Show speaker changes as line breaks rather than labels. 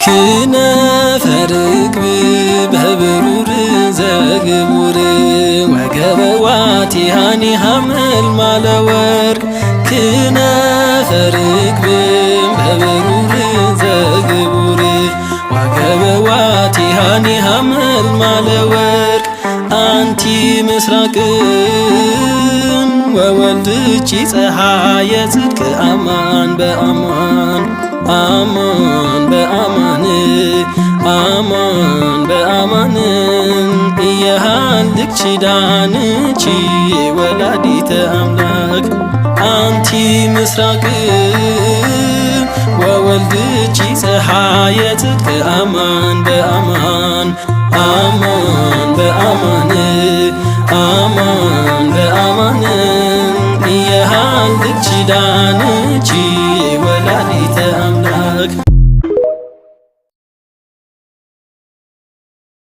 ክነፈ ርግብ በብሩር ዘግቡር ወገበ ዋቲሃኒ ሐመልማለ ወርቅ ክነፈ ርግብ በብሩር ዘግቡር ወገበ ዋቲሃኒ ሐመልማለ ወርቅ አንቲ ምስራቅን ወወልድኪ ፀሐየ ጽድቅ አማን በአማን አማን በአማን አማን በአማን እየሃልክ ኪዳንኪ ወላዲተ አምላክ አንቲ ምስራቅ ወወልድኪ ፀሐየ ጽድቅ አማን በአማን አማን በአማን አማን በአማን እየሃልክ ኪዳን